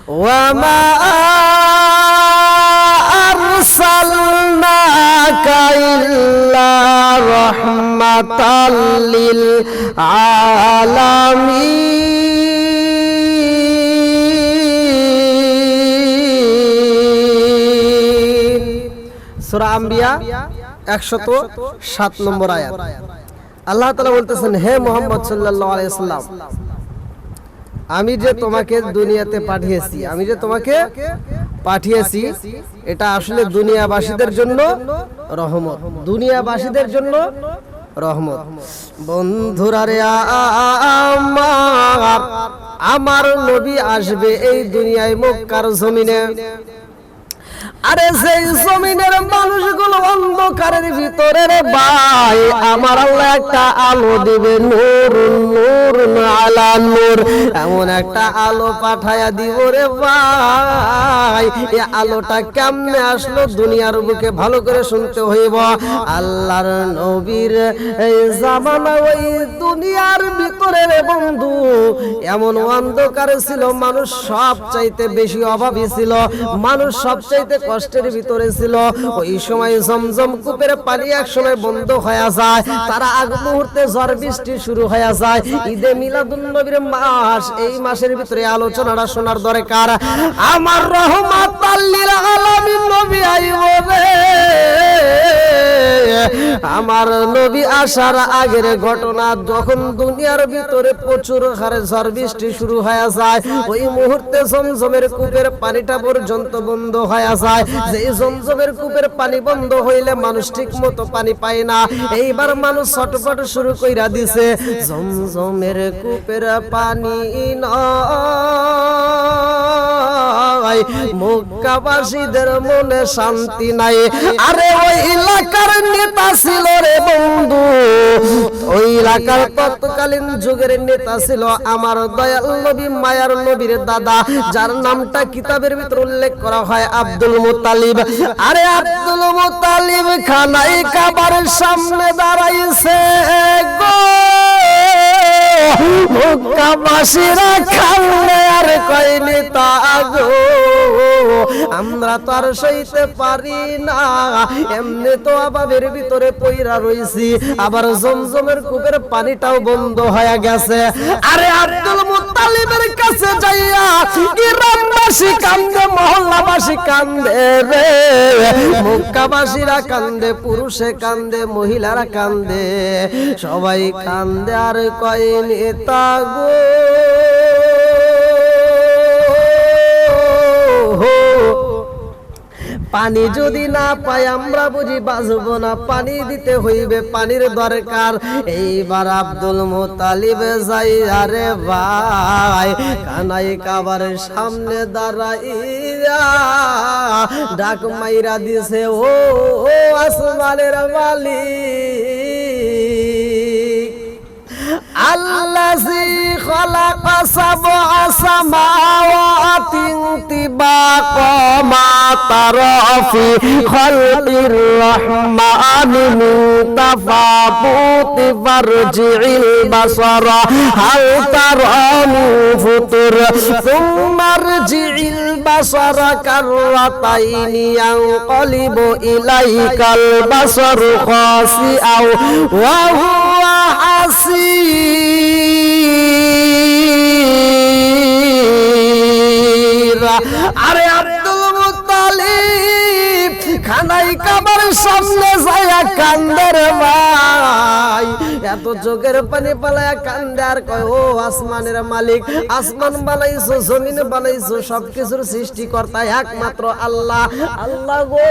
ওয়ামা আরসালনাকা ইল্লা রাহমাতাল লিল আলামিন। সূরা আম্বিয়া 107 নম্বর আয়াত। আল্লাহ তাআলা বলতেছেন, হে মুহাম্মদ সাল্লাল্লাহু আলাইহি ওয়াসাল্লাম, আমি যে তোমাকে দুনিয়াতে পাঠিয়েছি এটা আসলে দুনিয়াবাসীদের জন্য রহমত, দুনিয়াবাসীদের জন্য রহমত। বন্ধুরা রে, আমার নবী আসবে এই দুনিয়ায় মক্কার জমিনে। আরে সেই জমিনের মানুষগুলো অন্ধকারের ভিতরে রে ভাই, আমার আল্লাহ একটা আলো দিবে, নূর নূর আলা নূর, এমন একটা আলো পাঠায়া দিব রে ভাই। এই আলোটা কেমনে আসলো দুনিয়ার বুকে ভালো করে শুনতে হইব। আল্লাহর নবীর এই জামানা ওই দুনিয়ার ভিতরে রে বন্ধু এমন অন্ধকার ছিল, মানুষ সব চাইতে বেশি অভাবী ছিল, মানুষ সব চাইতে কষ্টের ভিতরে ছিল। ওই সময় জমজম কূপের পানি এক সময় বন্ধ হয়ে যায়, তার আগ মুহূর্তে ঝড় বৃষ্টি শুরু হয়ে যায়। ঈদে মিলাদুন নবীর মাস, এই মাসের ভিতরে আলোচনাটা শোনার দরকার। আমার রহমাতাল লিল আলামিন নবী আইব রে, আমার নবী আসার আগের ঘটনা, যখন দুনিয়ার ভিতরে প্রচুর হারে ঝড় বৃষ্টি শুরু হয়ে যায়, ওই মুহূর্তে জমজমের কূপের পানিটা পর্যন্ত বন্ধ হয়ে যায়। যে জমজমের কূপের পানি বন্ধ হইলে মানুষ ঠিক মতো পানি পায় না। এইবার মানুষ ছটফট শুরু কইরা দিছে, জমজমের কূপের পানি নয়, মক্কাবাসীদের মনে শান্তি নাই। আরে ওই এলাকার নেতা ছিল রে বন্ধু, ওই এলাকার তৎকালীন যুগের নেতা ছিল আমার দয়াল নবী, মায়ার নবীর দাদা, যার নামটা কিতাবের ভিতর উল্লেখ করা হয় আব্দুল মুত্তালিব। আরে আব্দুল মুত্তালিব খানাই কাবার সামনে দাঁড়াইছে গো, মক্কাবাসীরা খালে আর কয় নেতা গো, আমরা তো আর সইতে পারি না, এমনি তো অভাবের ভিতরে পইরা রইছি, আবার জমজমের কূপের পানিটাও বন্ধ হয়ে গেছে। আরে আব্দুল মুত্তালিবের কাছে যাইয়া গ্রামবাসী কান্দে, মহল্লাবাসী কান্দে রে, মক্কাবাসীরা কান্দে, পুরুষে কান্দে, মহিলারা কান্দে, সবাই কান্দে আর কয় নেতা গো, পানি যদি না পাই আমরা বুঝি বাঁচবো না, পানি দিতে হইবে, পানির দরকার। এইবার আব্দুল মুত্তালিব যাই আরে ভাই কানাই কাবারের সামনে দাঁড়াইয়া ডাক মাইরা দিছে, ও আসমানের মালিক, আল্লাযী খালাকা সাবআ সামাওয়াতিন তিবাকা মা তারা ফি খালকির রহমানি মিন তাফাবুতি ফারজি'ল বাসারা হাল তারা মিন ফুতুর সুম্মা রজি'ল বাসারা কাররাতাইনি ইয়ানকালিবু ইলাইকাল বাসারু খাসিআও ওয়া হুয়া হাসীর। আরে আব্দুল মুত্তালিব খানাই কাবার সামনে যায়া কান্দে রে ভাই, এত চোখের পানি পালায়া কান্দে আর কয়, ও আসমানের মালিক, আসমান বানাইছো, জমিন বানাইছো, সবকিছুর সৃষ্টিকর্তা একমাত্র আল্লাহ। আল্লাহ গো,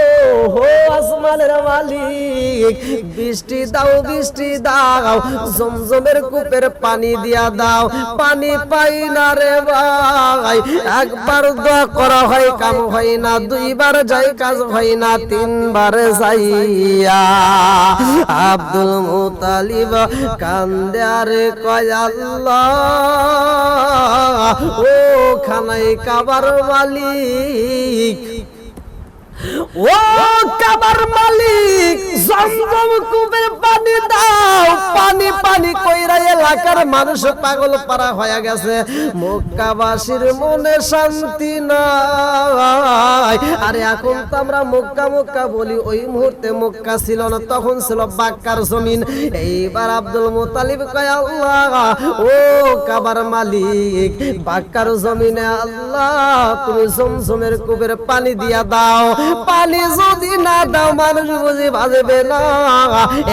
হো আসমানের মালিক, বৃষ্টি দাও, বৃষ্টি দাও, জমজমের কূপের পানি দিয়া দাও, পানি পাই না রে ভাই। একবার দোয়া করা হয় কাম হয় না, দুইবার যাই কাজ হয় না, তিনবার যাইয়া আব্দুল মুত্তালিব কান্দে আরে কয়, আল্লাহ ও খানাই কাবার মালিক, ও কাবার মালিক, জমজম কূপের পানি দাও। পানি পানি কইরা এলাকার মানুষ পাগল পারা হয়ে গেছে। মক্কাবাসীর মনে শান্তি নাই। আরে এখন তো আমরা মক্কা মক্কা বলি, ওই মুহূর্তে মক্কা ছিল না, তখন ছিল বাক্কার জমিন। এইবার আব্দুল মুত্তালিব কয়, আল্লাহ ও কাবার মালিক, বাক্কার জমিনে আল্লাহ তুমি জমজমের কূপের পানি দিয়া দাও। পানি যদি না দাও মানুষ বুঝি বাজবে না।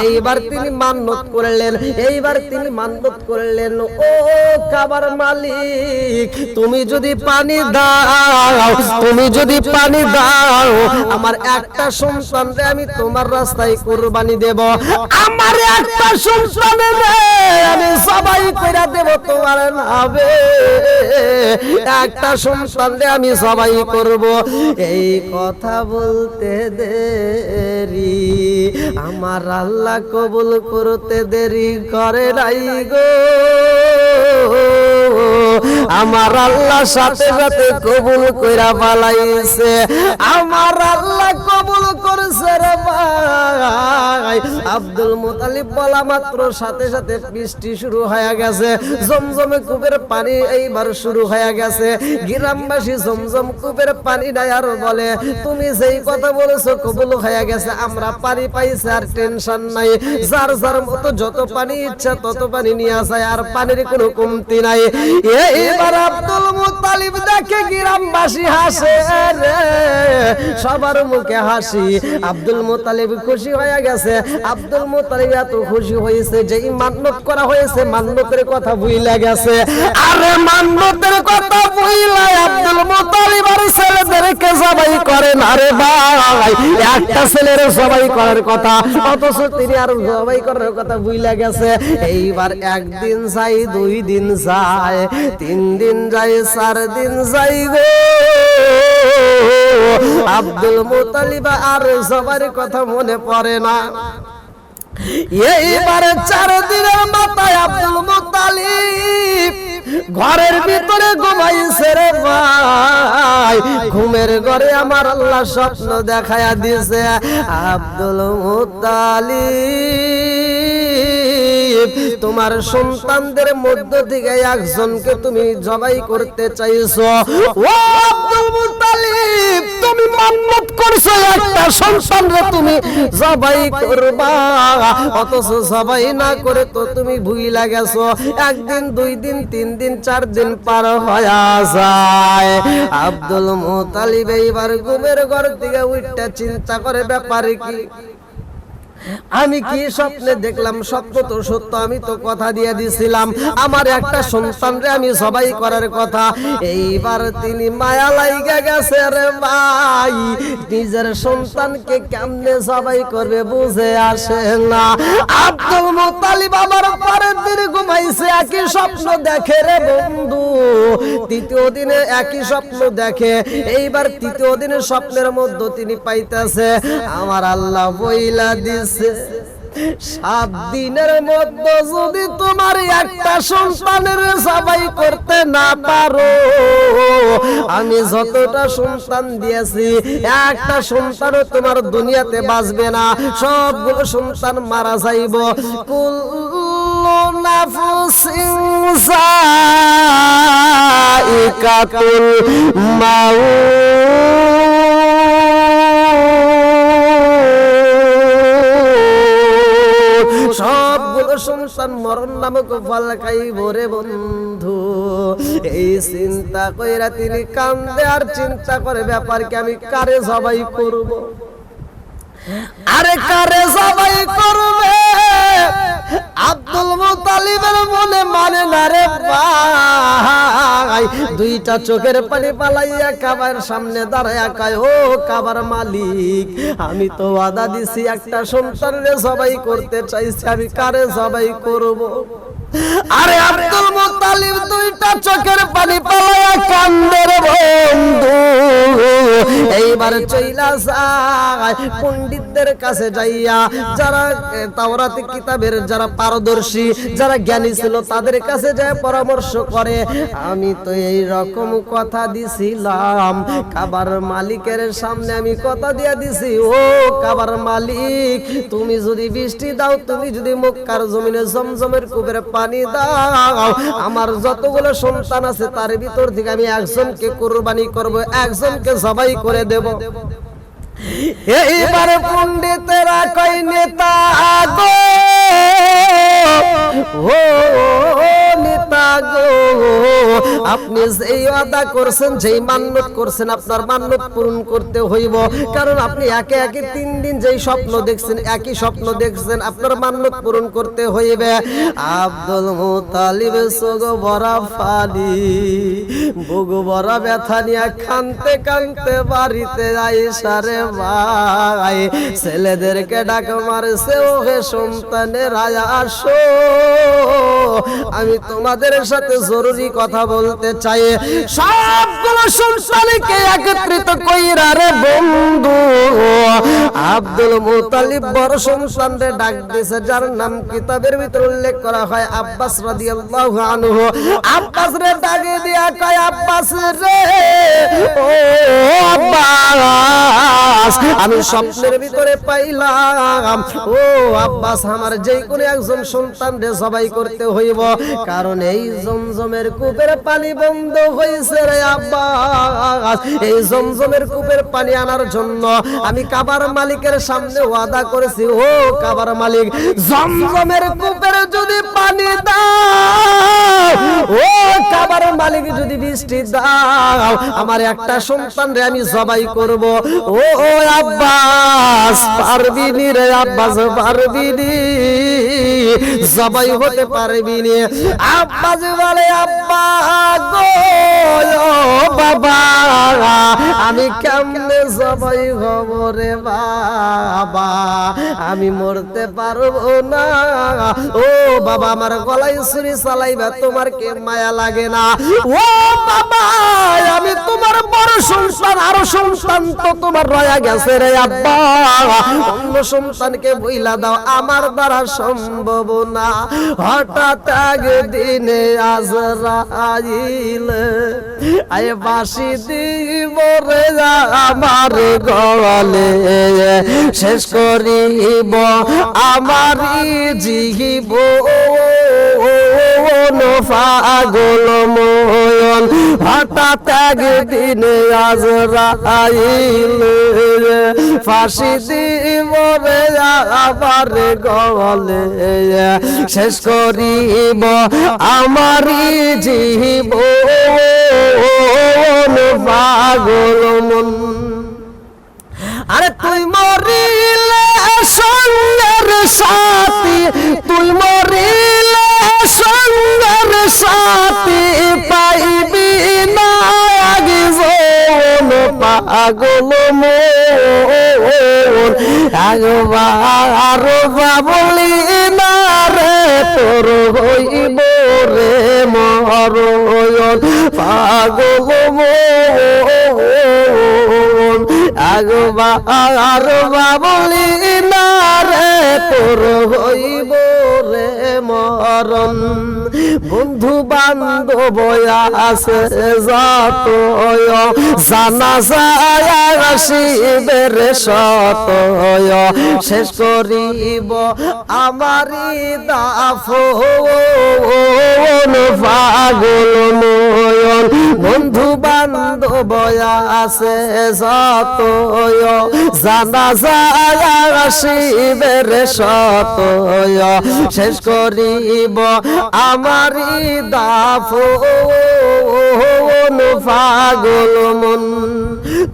এইবার তিনি মান্নত করলেন, এইবার তিনি মান্নত করলেন, ও কাবার মালিক তুমি যদি পানি দাও, তুমি যদি পানি দাও, আমার একটা সন্তানকে আমি তোমার রাস্তায় কুরবানি দেব। আমার একটা সন্তানকে আমি সবাই কইরা দেব তোমার নামে। একটা সন্তানকে আমি সবাই করব। এই কথা বলতে দেরি, আমার আল্লাহ কবুল করতে দেরি করে নাই গো। আমার আল্লাহ সাথে সাথে কবুল কইরা পালাইছে। আমার আল্লাহ কবুল করেছে রে ভাই। আব্দুল মুত্তালিব বলা মাত্র সাথে সাথে বৃষ্টি শুরু হয়ে গেছে। জমজমে কূপের পানি এইবার শুরু হয়ে গেছে। গ্রামবাসী জমজম কূপের পানি নাই আর বলে, তুমি যেই কথা বলেছো কবুল হয়ে গেছে, আমরা পানি পাইছি আর টেনশন নাই। যার যার মতো যত পানি ইচ্ছা তত পানি নিয়ে যায়, আর পানির কোনো কমতি নাই। এইবার আব্দুল মুত্তালিব দেখে গ্রামবাসী হাসে রে, সবার মুখে হাসি। আব্দুল মুত্তালিব খুশি হয়ে গেছে। আব্দুল মুত্তালিব এত খুশি হয়েছে যে মান্নত করা হয়েছে, মান্নতের কথা ভুইলা গেছে। আরে মান্নতের কথা ভুইলা আব্দুল মুত্তালিব আর ছেলেদেরকে জবাই করেন। আরে ভাই, একটা ছেলের জবাই করার কথা, অথচ তিনি আর জবাই করার কথা ভুইলা গেছে। এইবার একদিন যাই, 2 দিন যায়, 3 দিন যায়, 4 দিন যাই গো। আব্দুল মুত্তালিব আর সবার কথা মনে পড়ে না। এইবারে 4 দিনের মাথায় আব্দুল মুত্তালিব ঘরের ভিতরে ঘুমাইছে রে ভাই। ঘুমের ঘরে আমার আল্লাহ স্বপ্ন দেখায়া দিয়েছে, আব্দুল মুত্তালিব তোমার সন্তানদের মধ্য থেকে একজনকে তুমি জবাই করতে চাইছো। ও আব্দুল মুত্তালিব, তুমি মান্নত করছো একটা সন্তানকে তুমি জবাই করবা, অথচ জবাই না করে তো তুমি ভুইলা গেছো। 1 দিন 2 দিন 3 দিন 4 দিন পার হয়ে যায়। আব্দুল মুত্তালিব এইবার ঘুমের ঘর থেকে উঠতে চিন্তা করে, ব্যাপারে কি, আমি কি স্বপ্নে দেখলাম? স্বপ্ন তো সত্য, আমি তো কথা দিয়ে দিছিলাম আমার একটা সন্তানরে আমি সবাই করার কথা। এইবার তিনি মায়া লাইগা গেছে রে ভাই, নিজের সন্তানকে কেমনে সবাই করবে বুঝে আসে না। আব্দুল মুত্তালিব আবার পরের দিন ঘুমাইছে, একই স্বপ্ন দেখে রে বন্ধু। 3য় দিনে একই স্বপ্ন দেখে। এইবার 3য় দিনের স্বপ্নের মধ্যে তিনি পাইতেছে, আমার আল্লাহ বইলা দিছে 7 দিনের মধ্যে যদি তোমার একটা সন্তানের জবাই করতে না পারো, আমি যতটা সন্তান দিয়েছি একটা সন্তানও তোমার দুনিয়াতে বাঁচবে না, সবগুলো সন্তান মারা যাইব। কুল্লু নাফসিন যায়িকাতুল মাউত, সবগুলো সন্তান মরণ নামক ফল খাইব রে বন্ধু। এই চিন্তা কইরা তিনি কান্দে আর চিন্তা করে, ব্যাপার কি, আমি কারে জবাই করব? আরে কারে জবাই করবে? আব্দুল মুত্তালিবের মনে মানে না রে ভাই। 2টা চোখের পানি পালাইয়া কাবার সামনে দাঁড়ায়া কয়, ও কাবার মালিক, আমি তো ওয়াদা দিছি একটা সন্তানরে জবাই করতে চাইছি, আমি কারে জবাই করব? আরে আব্দুল মুত্তালিব 2টা চোখের পানি পালাইয়া কান্দে রে বন্ধু। এইবার এইবার চইলা যায় পণ্ডিতদের কাছে যাইয়া, যারা তাওরাত কিতাবের যারা পারদর্শী, যারা জ্ঞানী ছিল তাদের কাছে যায় পরামর্শ করে, আমি তো এই রকম কথা দিছিলাম কাবার মালিকের সামনে, আমি কথা দিয়া দিছি, ও কাবার মালিক তুমি যদি বৃষ্টি দাও, তুমি যদি মক্কার জমিনে জমজমের কূপের পানি দাও, আমার যতগুলো সন্তান আছে তার ভিতর থেকে আমি একজনকে কুরবানি করব, একজনকে জবাই করে দেব। এইবার পণ্ডিতেরা কই নেতা গো, ও নেতা গো, আপনি যেই ওয়াদা করছেন, যেই মান্যত করছেন, আপনার মান্যত পূরণ করতে হইব, কারণ আপনি একে একে 3 দিন যেই স্বপ্ন দেখছেন, একই স্বপ্ন দেখছেন, আপনার মান্যত পূরণ করতে হইবে। আব্দুল মুতালিব চোখ ভরা পানি, বুক ভরা ব্যথা নিয়ে কাঁদতে কাঁদতে বাড়িতে আইসা রে ভাই, ছেলেদেরকে ডাক মারছে, ও হে সন্তানেরা আসো, আমি তোমাদের সাথে জরুরি কথা বলতে চাই। সবগুলো সন্তানকে একত্রিত কইরা রে বন্ধু আব্দুল মুতালিব বড় সন্তানরে ডাক দিয়েছে, যার নাম কিতাবের ভিতর উল্লেখ করা হয় আব্বাস রাদিয়াল্লাহু আনহু। আব্বাস রে ডাকে দিয়া কয়, আব্বাস রে, ও আব্বাস, আমি স্বপ্নের ভিতরে পাইলাম, ও আব্বাস আমার যে কোনো একজন সন্তান রে জবাই করতে হইব, কারণ এই জমজমের কূপের পানি বন্ধ হয়েছে রে আব্বাস, এই জমজমের কূপের পানি আনার জন্য আমি কাবার মালিকের সামনে ওয়াদা করেছি, ও কাবার মালিক জমজমের কূপের যদি পানি দাও, ও কাবার মালিক যদি বৃষ্টি দাও, আমার একটা সন্তান রে আমি জবাই করব। ও আব্বাস পারবি নি রে আব্বাস, পারবি নি, জবাই হতে পারবি নি। আব্বাস বলে, আব্বা গো বাবা, আমি কেমনে জবাই হব রে বাবা, আমি মরতে পারবো না। ও বাবা, আমার গলায় ছুরি চালাইবা, তোমার কে মায়া লাগে না? ও বাবা, আমি তোমার বড় সন্তান, আরো সন্তান তো তোমার রয়া গেছে রে আব্বা, অন্য সন্তানকে বইলা দাও, আমার দ্বারা সম্ভব না। হঠাৎ একদিনে আজরাইল আয় বাঁশি দিব রে আমার গলে, শেষ করিব আমারই জীব পাগল ময়ন। হঠাৎ একদিনে আজরাইল ফাঁসি দিব রে আমার গলে, শেষ করিব আমারই জীব পাগল মন। আরে তুই মরিলে সঙ্গের সাথী, তুই মরিলে সঙ্গের সাথী, পাইবি না পাগল মন। একবার বাবলি না রে তোর হইব রে মরণ, পাগল মন। একবার বাবলি না রে তোর হইব রে মরণ। বন্ধু বান্ধব আছে যত, জানা যায় শিবের শত, শেষ করিব আমারি দাফন পাগল নয়ন। বন্ধু বান্ধব আছে যত, জানা যায় শিবের শত, শেষ করিব আমারি দাফন পাগল মন।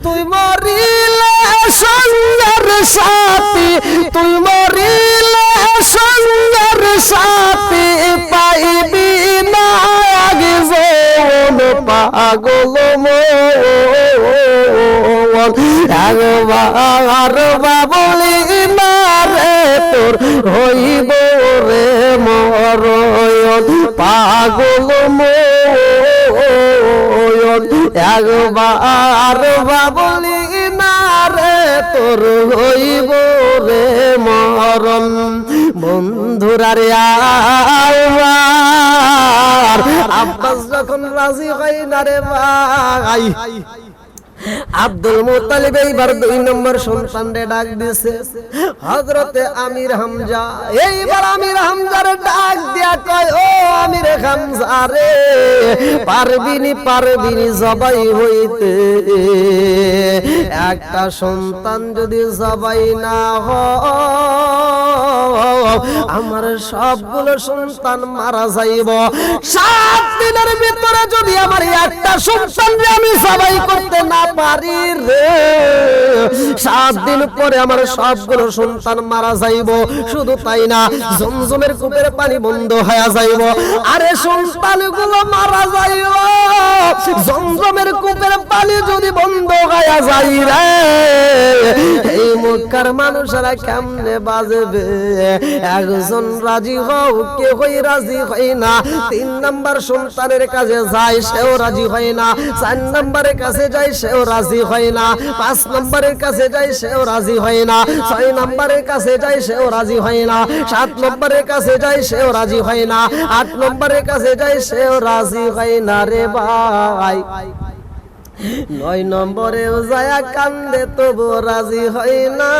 তুই মরিলে সঙ্গের সাথী, তুই মরিলে সঙ্গের সাথী, পাইবি না জীবন পাগল মন। একবার বাবলি না রে তোর হইব রে মরণ, পাগল মন। একবার বাবলি না তোর হইব রে মরণ। বন্ধুরা রে আমার আব্বাস যখন রাজি হয় না রে ভাই, আব্দুল মুত্তালিব এইবার 2 নম্বর সন্তানরে ডাক দিছে হযরতে আমির হামজা। এইবার আমির হামজার ডাক দিয়া কয়, ও আমির হামজা রে, পারবিনি জবাই হইতে। একটা সন্তান যদি জবাই না হয় আমার সবগুলো সন্তান মারা যাইব। 7 দিনের ভিতরে যদি আমার একটা সন্তানকে আমি জবাই করতে না পারি রে, 7 দিন পরে আমার সবগুলো সন্তান মারা যাইব। শুধু তাই না, জমজমের কূপের পানি বন্ধ হয়ে যাইব। আরে সন্তানগুলো মারা যাইব, জমজমের কূপের পানি যদি বন্ধ হয়ে যায় রে, এই মক্কার মানুষেরা কেমনে বাজবে? একজন রাজি হও, কেউই রাজি হয় না। 3 নম্বর সন্তানের কাছে যায়, সেও রাজি হয় না। 4 নম্বরের কাছে যায়, সেও রাজি হয় না। 5 নম্বরের কাছে যায়, সেও রাজি হয় না। 6 নম্বরের কাছে যায়, সেও রাজি হয় না। 7 নম্বরের কাছে যায়, সেও রাজি হয় না। 8 নম্বরের কাছে যায়, সেও রাজি হয় না রে ভাই। 9 নম্বরেও যায় কান্দে, তবু রাজি হয় না।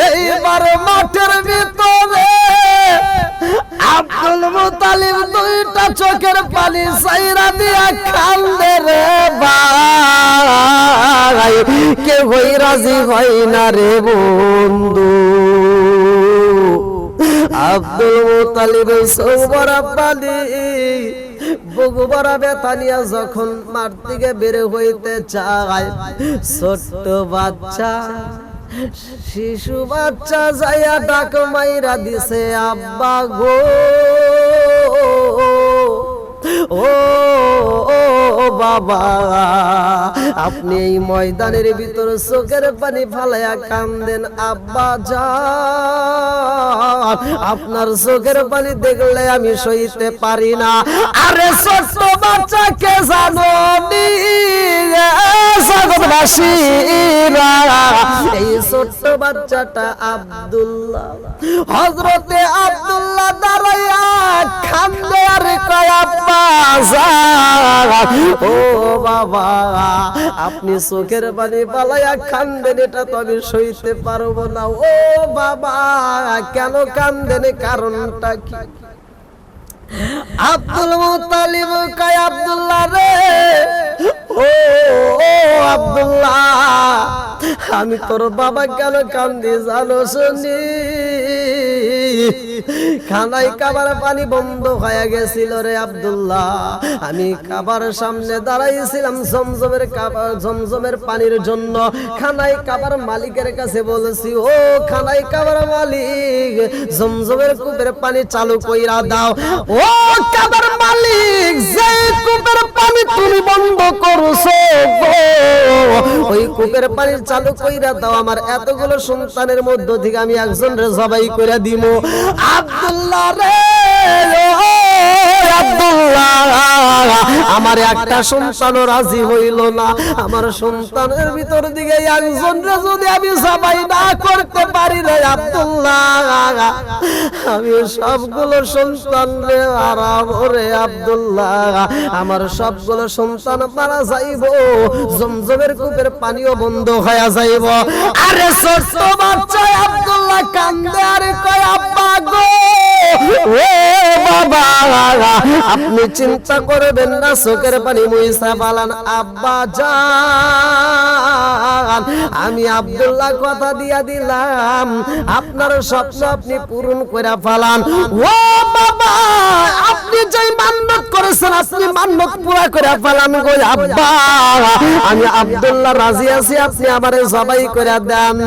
এইবার মাঠের ভিতরে আব্দুল মুত্তালিব 2টা চোখের পানি সাইরা দিয়া কান্দে রে ভাই, কেউই রাজি হয় না রে বন্ধু। আব্দুল মুত্তালিব সৌবরা পানি বুগুবরা বেতানিয়া যখন মাঠ থেকে বের হইতে চায়, ছোট্ট বাচ্চা, শিশু বাচ্চা যাইয়া ডাক মাইরা দিছে, আব্বা গো, ও বাবা, আপনি এই ময়দানের ভিতর চোখের পানি ফালাইয়া কান্দেন আব্বা যান, আপনার চোখের পানি দেখলে আমি সইতে পারি না। আরে ছোট্ট বাচ্চাকে জানো নি জগৎবাসীরা, এই ছোট্ট বাচ্চাটা আব্দুল্লাহ। হযরতে আব্দুল্লাহ দাঁড়াইয়া কান্দে আর কয়, আব্বা যান, ও বাবা, আপনি চোখের পানি পালাইয়া কান্দেন, এটা তো আমি সইতে পারবো না। ও বাবা, কেন কান্দেন, কারণটা কি? আব্দুল মুত্তালিব কয়, আব্দুল্লাহ রে, ও আব্দুল্লাহ, আমি তোর বাবা কেন কান্দি জানো শুনি? খানায় খাবার পানি বন্ধ হয়ে গেছিল রে আব্দুল্লাহ। আমি খাবার সামনে দাঁড়াইছিলাম জমজমের পানির জন্য। খানায় খাবার মালিকের কাছে বলেছি, ও খানায় খাবার মালিক, জমজমের কূপের পানি চালু কইরা দাও। ও খাবার মালিক, যে কূপের পানি তুমি বন্ধ করছো ওই কূপের পানি চালু কইরা দাও, আমার এতগুলো সন্তানের মধ্য থেকে আমি একজনের জবাই কইরা দিব। আব্দুল্লাহ রে, আব্দুল্লাহ, আমার একটা সন্তানও রাজি হইল না। আমার সন্তানের ভিতর দিকে একজনের যদি আমি জবাই না করতে পারি রে আব্দুল্লাহ, আমি সবগুলো সন্তান রে হারাব রে আব্দুল্লাহ, আমার সবগুলো সন্তান মারা যাইব, জমজমের কূপের পানিও বন্ধ হয়ে যাইব। আরে ছোট্ট বাচ্চা আব্দুল্লাহ কান্দে আর কয়, আব্বা গো, ও বাবা, আপনি চিন্তা করবেন না, চোখের পানি মুইসা পালান আব্বা জান, আমি আব্দুল্লাহ কথা দিয়া দিলাম, আপনার স্বপ্ন আপনি পূরণ করে ফেলান। ও বাবা, আপনি যে মান্নত করেছেন আপনি মান্নত পুরা করে ফেলান গো আব্বা, আমি আব্দুল্লাহ রাজি আছি, আপনি আমারে জবাই করে দেন।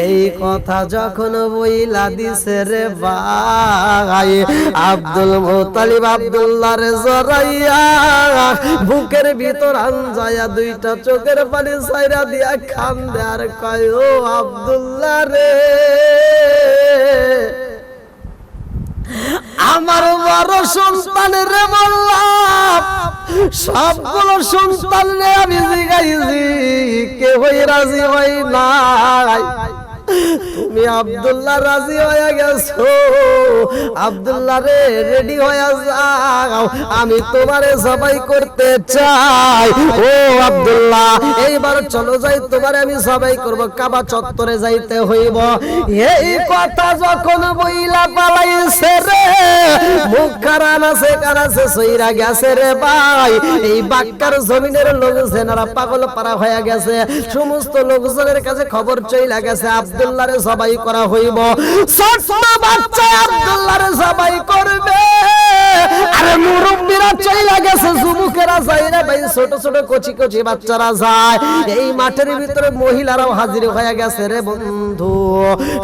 এই কথা যখন বইলা দিছে রে ভাই, আব্দুল মুত্তালিব আব্দুল্লাহরে জড়াইয়া বুকের ভিতর আনজায়া 2টা চোখের পানি ছাইরা দিয়া কান্দে আর কয়, ও আব্দুল্লাহ রে, আমার বড় সন্তানের বললাম সবগুলো সন্তান আমি জিগাইছি কেউই রাজি হয় নাই। তুমি আব্দুল্লাহ রাজি হয়ে গেছো, আব্দুল্লাহ রে রেডি হয়ে যাও, আমি তোমারে জবাই করতে চাই। ও আব্দুল্লাহ এইবার চলো যাই, তোমারে আমি জবাই করব, কাবা চত্বরে যাইতে হইব। এই কথা যখন বইলা পালাইছে রে, মুখ কারানাছে সইরা গেছে রে ভাই। এই বাক্কার জমিনের লোকজনেরা পাগল পারা হয়ে গেছে, সমস্ত লোকজনের কাছে খবর চইলা গেছে আব্দুল্লাহরে জবাই করা হইব। ছোট বাচ্চা আব্দুল্লাহরে জবাই করবে, আরে মুরব্বিরা চইলা গেছে, যুবকেরা যায় রে ভাই, ছোট ছোট কচি কচি বাচ্চারা যায়। এই মাঠের ভিতরে মহিলারাও হাজির হয়ে গেছে রে বন্ধু।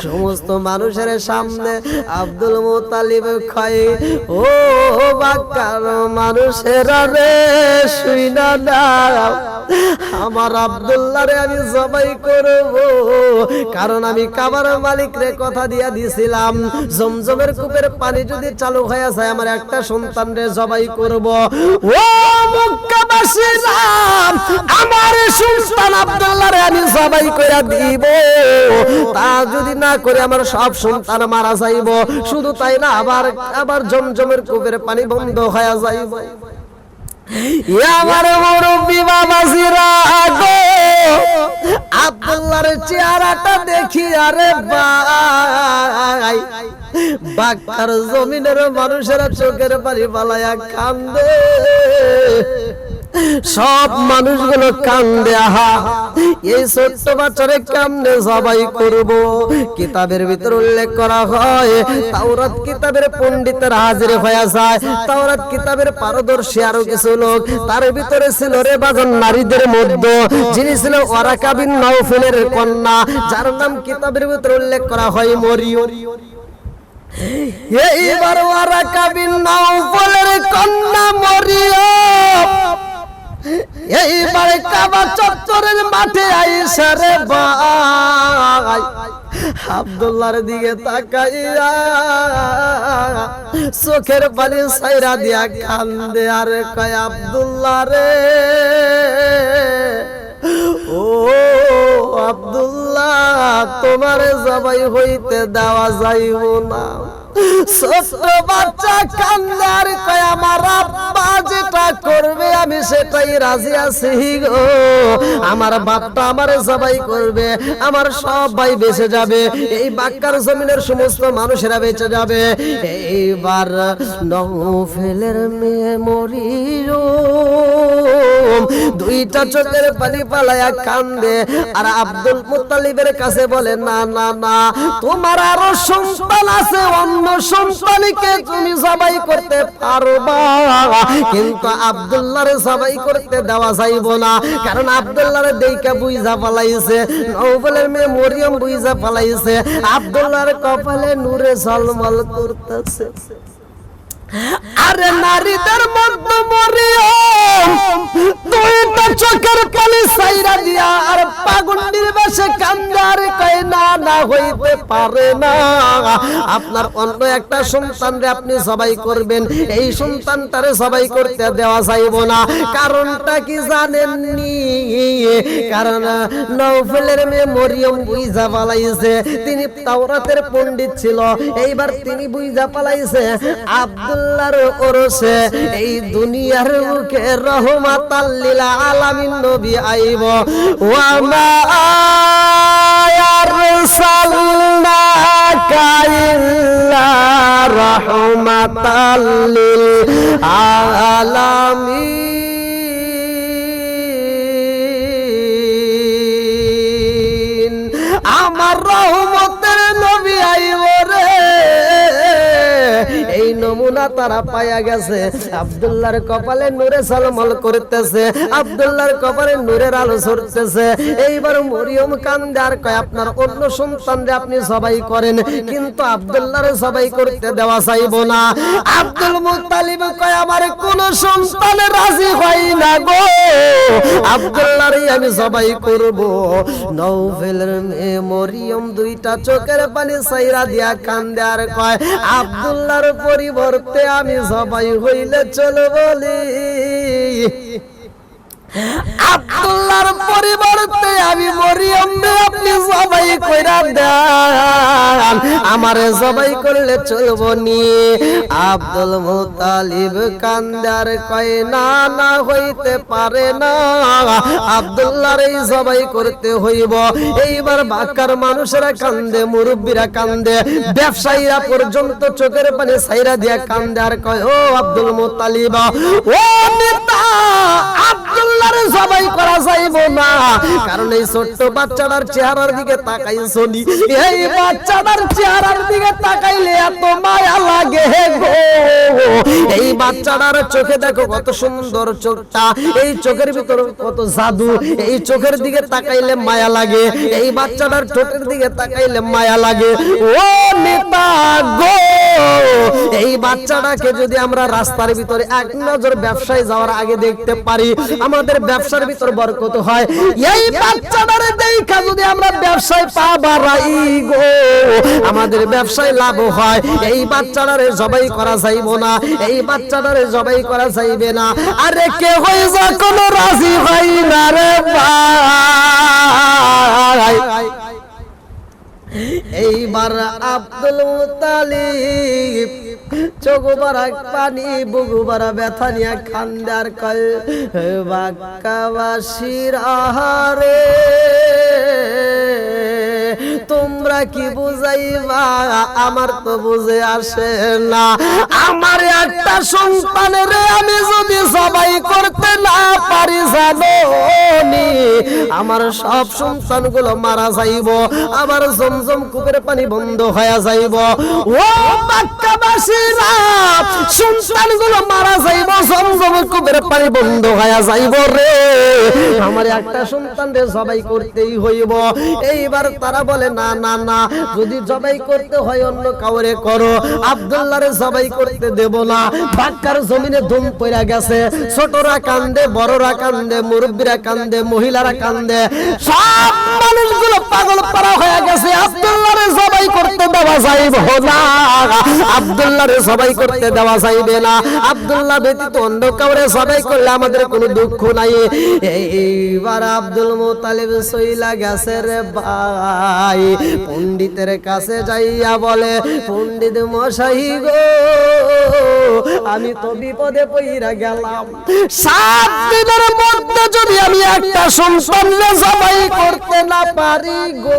সমস্ত মানুষের সামনে আব্দুল মুত্তালিব কয়, ও বাক্কার মানুষেরা রে শুইনা নাও, আমার আব্দুল্লাহরে আমি জবাই করব, কারণ আমি কাবার মালিক রে কথা দিয়া দিছিলাম, জমজমের কূপের পানি যদি চালু হয়ে যায় আমার একটা সন্তান রে জবাই করব। ও মক্কাবাসীরা, আমার সন্তান আব্দুল্লাহরে আমি জবাই কইরা দিব, তা যদি না করে আমার সব সন্তান মারা যাইব। শুধু তাই না, আবার জমজমের কূপের পানি বন্ধ হয়ে যাইব। আমার মুরব্বি বাবাজিরা গো, আব্দুল্লাহর চেহারাটা দেখি আরে ভাই, বাক্কার জমিনের মানুষেরা চোখের পানি ফালায়া কান্দে, সব মানুষগুলো কান্দে। আহা, এই ছোট্ট বাচ্চারে কেমনে জবাই করব? কিতাবের ভিতর উল্লেখ করা হয়, তাওরাত কিতাবের পণ্ডিতের হাজির হয়ে যায়। তাওরাত কিতাবের পারদর্শী আরো কিছু লোক, তার ভিতরে ছিল রে বাজান নারীদের মধ্যে যিনি ছিল ওয়ারাকা বিন নাউফলের কন্যা, যার নাম কিতাবের ভিতর উল্লেখ করা হয় মরিয়ম। এইবার ওয়ারাকা বিন নাউফলের কন্যা মরিয়ম এইবারে কাবা চত্বরের মাঠে আইসা রে ভাই, আব্দুল্লাহর দিকে তাকাইয়া চোখের পানি ছাইরা দিয়া কান্দে, আর কয় আব্দুল্লাহ রে, ও আব্দুল্লাহ তোমারে জবাই হইতে দেওয়া যাইব না। ছোট বাচ্চা কান্দে আর কয় আমার আব্বা যেটা করবে আমি সেটাই রাজি আছি গো, আমার বাপটা আমারে জবাই করবে, আমার সব ভাই বেঁচে যাবে, এই বাক্কার জমিনের সমস্ত মানুষেরা বেঁচে যাবে। এইবার নওফেলের মেয়ে মরিয়ম দুইটা চোখের পানি পালায়া কান্দে, আর আব্দুল মুত্তালিবের কাছে বলে, না না না, তোমার আরো সন্তান আছে, অন্য সন্তানকে তুমি জবাই করতে পারবা, কিন্তু আব্দুল্লাহরে জবাই করতে দেওয়া যাইব না, কারণ আব্দুল্লাহরে দেইকা বুইজা পালাইছে, নওফেলের মেয়ে মরিয়ম বুইজা পালাইছে, আব্দুল্লাহর কপালে নূরে ঝলমল করতেছে। আরে নারীদের মধ্যে মরিয়ম দুইটা চোখের পানি ছাইরা দিয়া আর পাগন্ডির বেশে কান্দে, আর কয় না না, হইতে পারে না, আপনার অন্য একটা সন্তানরে আপনি জবাই করবেন, এই সন্তানটারে জবাই করতে দেওয়া যাইব না। কারণটা কি জানেননি? কারণ নওফেলের মেয়ে মরিয়ম বুইজা পালাইছে, তিনি তাওরাতের পণ্ডিত ছিল, এইবার তিনি বুইজা পালাইছে আব্দুল্লাহর ওরসে এই দুনিয়ার মুখে রহমাতাল লিল আলামিন নবী আইব। ওয়া মা আরসালনাকা ইল্লা রাহমাতাল লিল আলামিন, আমার রহমতের নবী আইব রে। এই নমুনা তারা পায়া গেছে, আব্দুল্লাহর কপালে নূরে ঝলমল করতেছে, আব্দুল্লাহর কপালে নূরের আলো ছড়তেছে। এইবার মরিয়ম কান্দে আর কয় আপনার অন্য সন্তানরে আপনি জবাই করেন, কিন্তু আব্দুল্লাহরে জবাই করতে দেওয়া যাইব না। আব্দুল মুত্তালিব কয় আমার কোন সন্তান রাজি হয় না গো, আব্দুল্লাহরই আমি জবাই করব। নওফেলের মেয়ে মরিয়ম দুইটা চোখের পানি ছাইরা দিয়া কান্দে আর কয় আব্দুল্লাহর পরিবর্তে পরিবর্তে আমি জবাই হইলে চলবলি আব্দুল্লাহর পরিবর্তে আমি মরিয়মকে আপনি জবাই কইরা দেন আমারে জবাই করলে চলবো নি আব্দুল মুত্তালিব কান্দার কয় না না হইতে পারে না আব্দুল্লাহর এই জবাই করতে হইব এইবার বাক্কার মানুষেরা কান্দে মুরব্বিরা কান্দে ব্যবসায়ীরা পর্যন্ত চোখের পানি ছাইরা দিয়া কান্দে আর কয় ও আব্দুল মুত্তালিব ও নেতা আব্দুল্লাহর জবাই করা যাইবো না কারণ এই ছোট্ট বাচ্চাটার চেহারার দিকে তাকাইছো নি এই বাচ্চাটার চেহারার দিকে তাকাইলে এত মায়া লাগে গো এই বাচ্চাটার চোখে দেখো কত সুন্দর চোখটা এই চোখের ভিতর কত জাদু এই চোখের দিকে তাকাইলে মায়া লাগে এই বাচ্চাটার ঠোঁটের দিকে তাকাইলে মায়া লাগে ও নেতা গো এই বাচ্চাটাকে যদি আমরা রাস্তার ভিতরে এক নজর ব্যবসায় যাওয়ার আগে দেখতে পারি আমাদের ব্যবসার ভিতর বরকত হয় এই বাচ্চাটারে দেখা যদি আমরা ব্যবসায় পা বাড়াই গো আমাদের ব্যবসায় লাভ হয় এই বাচ্চাটারে জবাই করা যাইবো না এই বাচ্চাটারে জবাই করা যাইবে না আরে কে হই যখন রাজি হয় না রে ভাই এইবার আব্দুল মুত্তালিব চোখ ভরা পানি বুক ভরা ব্যথা নিয়ে কান্দার কয় বাক্কাবাসীর আহারে তোমরা কি বুঝাইবা আমার তো বুঝে আসে না আমার একটা সন্তানের আমি যদি জবাই করতে না পারি জানোনি আমার সব সন্তানগুলো মারা যাইব আমার জমজম কূপের পানি বন্ধ হয়ে যাইব ও মক্কাবাসীরা সন্তানগুলো মারা যাইব জমজম কূপের পানি বন্ধ হয়ে যাইব রে আমার একটা সন্তানরে জবাই করতেই হইব এইবার তারা বলে না না না যদি জবাই করতে হয় অন্য কাউরে করো আব্দুল্লাহরে জবাই করতে দেব না বাক্কার জমিনে ধুম পড়া গেছে ছোটরা কান্দে বড়রা কান্দে মুরব্বিরা কান্দে মহিলারা কান্দে সব মানুষগুলো পাগল পারা হয়ে গেছে আব্দুল্লাহরে জবাই করতে দেওয়া যাইবে না আব্দুল্লাহরে জবাই করতে দেওয়া যাইবে না আব্দুল্লাহ ব্যতীত অন্য কাউরে জবাই করলে আমাদের কোনো দুঃখ নাই এইবার আব্দুল মুত্তালিব সইলা গেছে রে ভাই পণ্ডিতের কাছে যাইয়া বলে পণ্ডিত মশাই গো আমি তো বিপদে পইরা গেলাম 7 দিনের মধ্যে যদি আমি একটা সন্তানকে জবাই করতে না পারি গো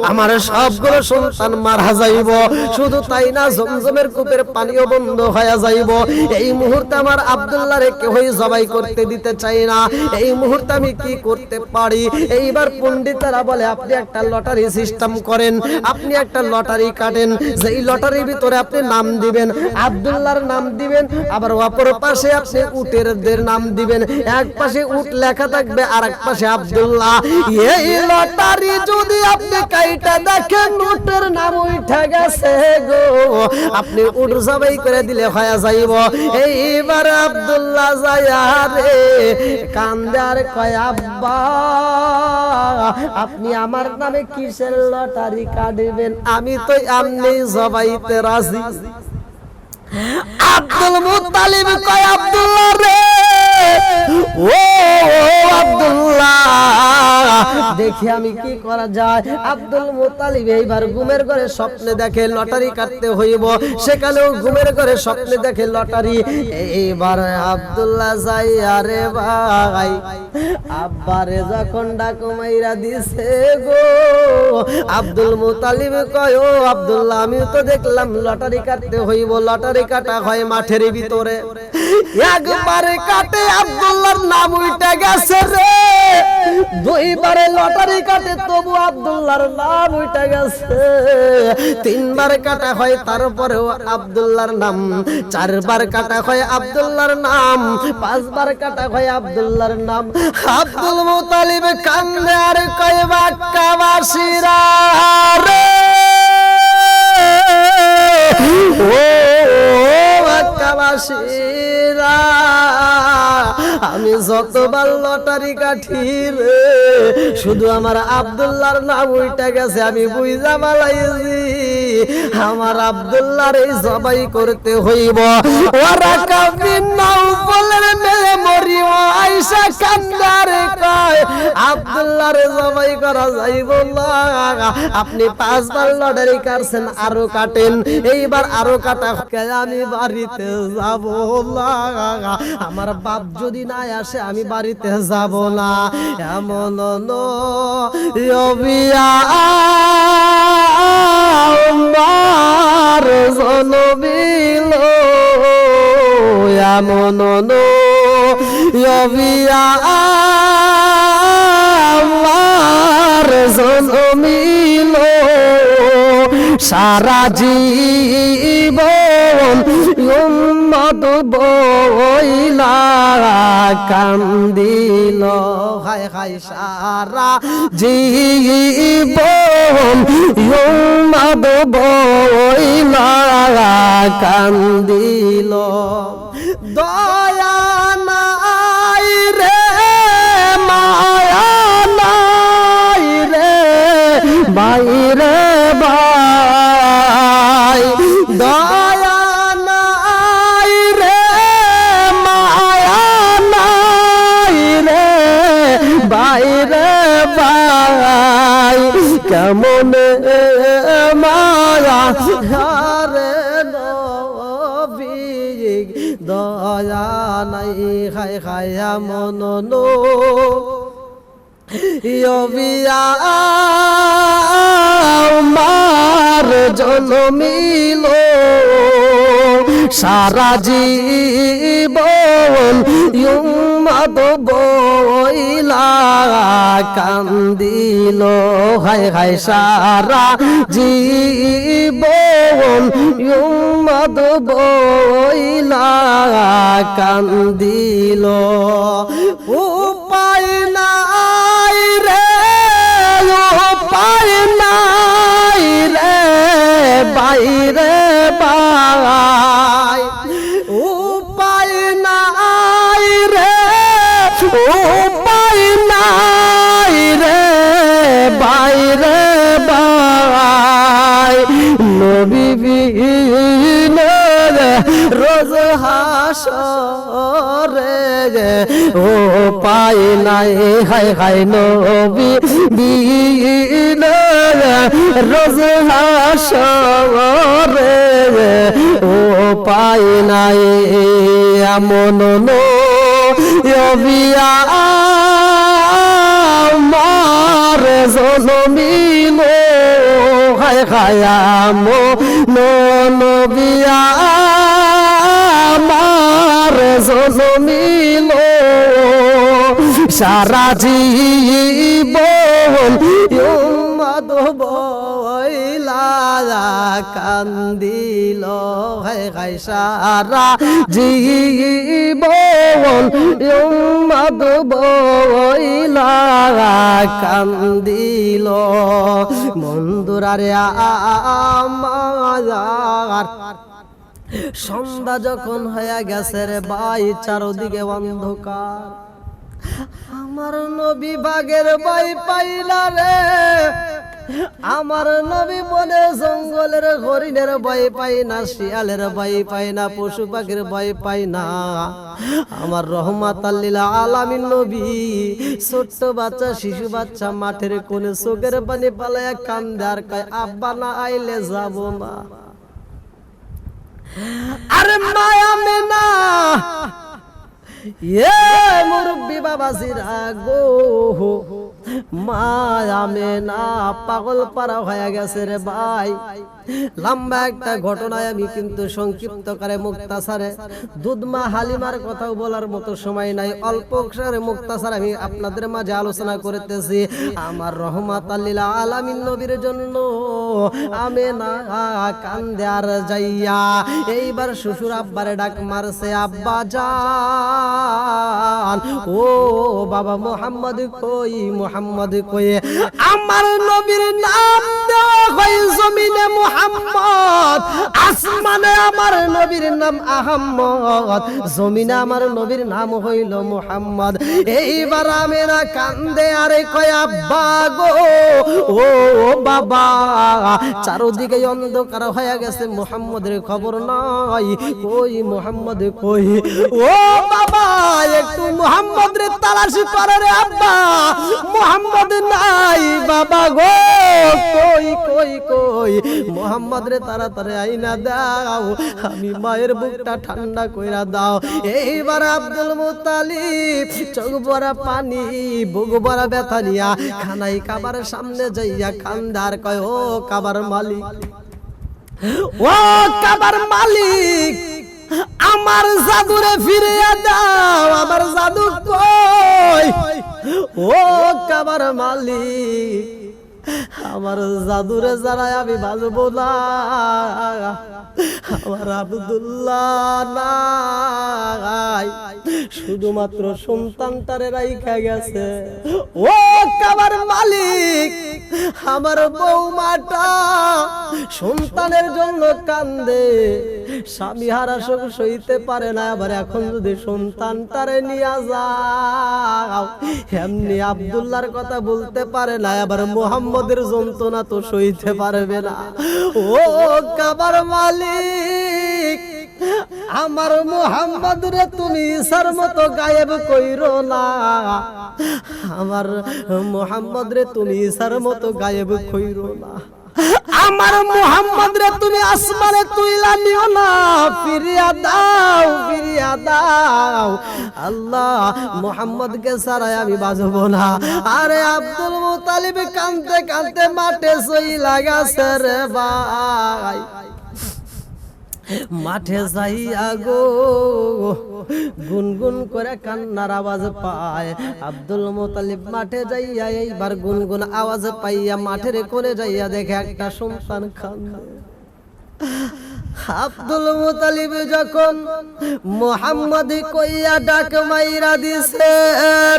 আমার সবগুলো সন্তান মারা যাইব শুধু তাই না জমজমের কূপের পানিও বন্ধ হয়ে যাইব এই মুহূর্তে আমার আব্দুল্লাহরে কেউই জবাই করতে দিতে চাই না এই মুহূর্তে আমি কি করতে পারি এইবার পণ্ডিতরা বলে আপনি একটা লটারি সিস্টেম করেন আপনি একটা লটারি কাটেন যেই লটারির ভিতরে আপনি নাম দিবেন আব্দুল্লাহর নাম দিবেন আবার অপর পাশে আপনি উটেরদের নাম দিবেন এক পাশে উট লেখা থাকবে আর এক পাশে আব্দুল্লাহ এই লটারি যদি আপনি কাইটা দেখেন উটের নাম উঠে গেছে গো আপনি উট জবাই করে দিলে হয়ে যাইব এইবার আব্দুল্লাহ যায়া রে কান্দে আর কয় আব্বা আপনি আমার নামে কিসের লটারি কাটবেন আমি তো এমনি জবাইতে রাজি আব্দুল মুত্তালিব কয় আব্দুল্লাহ রে ও আব্দুল্লাহ দেখি আমি কি করা যায় আব্দুল মুত্তালিব এইবার ঘুমের ঘরে স্বপ্নে দেখে লটারি কাটতে হইব সেখানেও ঘুমের ঘরে স্বপ্নে দেখে লটারি এইবার আব্দুল্লাহ যাই আরে ভাই আব্বারে যখন ডাক মাইরা দিছে গো আব্দুল মুত্তালিব কয় ও আব্দুল্লাহ আমি তো দেখলাম লটারি কাটতে হইব লটারি কাটা হয় মাঠের ভিতরে একবারে কাটে আব্দুল্লাহর নাম উঠে গেছে রে দুইবারে লটারি কাটে তবু আব্দুল্লাহর নাম উঠে গেছে তিনবার কাটা হয় তারপরেও আব্দুল্লাহর নাম চারবার কাটা হয় আব্দুল্লাহর নাম পাঁচবার কাটা হয় আব্দুল্লাহর নাম আব্দুল মুত্তালিব কান্দে আর কয় মক্কাবাসীরা রে ও মক্কাবাসীরা আমি আমি যতবার লটারি কাটি রে শুধু আমার আব্দুল্লাহর নাম উইটা গেছে, আমি বুঝা বালাইছি আমার আব্দুল্লাহর এই জবাই করতে হইব। ওরা কাবিন নাও বলের মেয়ে মরিও আয়েশা কান্দারে কয় আব্দুল্লাহর জবাই করা যাইব না। আপনি 5 বার লটারি কাটছেন, আরো কাটেন, এইবার আরো কাটা। আমি বাড়িতে যাব না, আমার বাপ যদি না আসে আমি বাড়িতে যাব না। এমন নবিয়া আমার জনমিল, এমন নবিয়া আমার জনমিল, সারা জীবন উম্মত বইলা কান্দিল। হায় হায় সারা জীবন উম্মত বইলা কান্দিল। দয়া নাই রে মায়া নাই রে বাইরে ভাই, দয়া নাই রে মায়া নাই রে বাইরে ভাই, কেমন মায়া রে নবী দয়া নাই। খায় খায়া মন ইয়বিয়া আমার জনমিল, সারা জীবন উম্মত বইলা কান্দিল। হায় হায় সারা জীবন উম্মত বইলা কান্দিল। উপায় নাই রে উপায় নাই রে বাইরে বাই, উপায় নাই রে উপায় নাই রে বাইরে বাই, নবী বিনে রোজ হাসরে ও পাই নাই। হায় হায় নবী বিনে রোজ হাসরে ও পাই নাই। এমন নবিয়া আমার জনমিল, হায় হায় নবিয়া আমার জনমিল, সারা জীবন উম্মত বইলা কান্দিল। হায় হায় সারা জীবন উম্মত বইলা কান্দিল। বন্ধুরারে আমার সন্ধ্যা যখন হয়ে গেছে রে ভাই, চারদিকে অন্ধকার, আমার নবী বাগের ভয় পাইলা রে, আমার নবী বনে জঙ্গলের হরিণের ভয় পাই না, শিয়ালের ভয় পাই না, পশু পাখির ভয় পাই না। আমার রহমাতাল লিল আলামিন নবী ছোট্ট বাচ্চা শিশু বাচ্চা মাঠের কোণে চোখের পানি পালায়া কান্দে আর কয় আব্বা না আইলে যাব না। আরে মায়া মেনা এ মুরব্বি বাবাজিরা গো, মায়া মেনা পাগল পারা হয়ে গেছে রে ভাই। লম্বা একটা ঘটনায় আমি কিন্তু সংক্ষিপ্ত করে মুক্তাসারে দুধমা হালিমার কথাও বলার মতো সময় নাই, অল্প অক্ষরে মুক্তাসার আমি আপনাদের মাঝে আলোচনা করতেছি। আমার রহমাতাল লিল আলামিন নবীর জন্য আমেনা কান্দে আর যাইয়া এইবার শ্বশুর আব্বারে ডাক মারছে, আব্বা জান ও বাবা মোহাম্মদ কই, মোহাম্মদ মুহাম্মদ কয়ে আমার নবীর নাম দেওয়া হয় জমিনে মুহাম্মদ, আসমানে আমার নবীর নাম আহমদ, জমিনে আমার নবীর নাম হইল মুহাম্মদ। এইবার আমেনা কান্দে আরে কয় আব্বা গো, ও বাবা, চারদিকে অন্ধকার হয়ে গেছে, মুহাম্মদের খবর নাই, কই মুহাম্মদ কই? ও বাবা একটু মুহাম্মদ রে তালাশ করে রে আব্বা, মুহাম্মদ নাই বাবা গো, কই কই কই, মুহাম্মদ রে তাড়াতাড়ি আইনা দাও, আমি মায়ের বুকটা ঠান্ডা কইরা দাও। এইবার আব্দুল মুত্তালিব চোখ ভরা পানি, বুক ভরা ব্যথা নিয়া খানাই কাবার সামনে যাইয়া কান্দার কয় ও কাবার মালিক, ও কাবার মালিক, আমার জাদুরে ফিরিয়ে দাও, আমার জাদু কই? ও কাবার মালিক, আমার জাদুরে জানাই আমি বাজবো না, আমার আব্দুল্লাহ নাই, শুধুমাত্র সন্তানটারে রাইখা গেছে। ও কাবার মালিক, আমার বৌমাটা সন্তানের জন্য কান্দে, স্বামী হারা শোক সইতে পারে না, আবার এখন যদি সন্তানটারে নিয়ে যাও, এমনি আব্দুল্লাহর কথা বলতে পারে না, আবার মুহাম্মদের যন্ত্রণা তো সইতে পারবে না। ও কাবার মালিক, আমার মুহাম্মদ রে তুমি ঈসার মতো গায়েব কইরো না, আমার মুহাম্মদ রে তুমি ঈসার মতো গায়েব কইরো না, আমার মুহাম্মদ রে তুমি আসমানে তুইলা নিও না, ফিরিয়া দাও, ফিরিয়া দাও। আল্লাহ মুহাম্মদ কে ছাড়াই আমি বাজবো না। আরে আব্দুল মুত্তালিব কাঁদতে কাঁদতে মাঠে চইলা গেছে রে ভাই, মাঠে যাইয়া গো গুনগুন করে কান্নার আওয়াজ পায়। আব্দুল মুত্তালিব মাঠে যাইয়া এইবার গুনগুন আওয়াজ পাইয়া মাঠের কোণে যাইয়া দেখে একটা সন্তান কান্দে। আব্দুল মুত্তালিব যখন মুহাম্মদ কইয়া ডাক মাইরা দিছে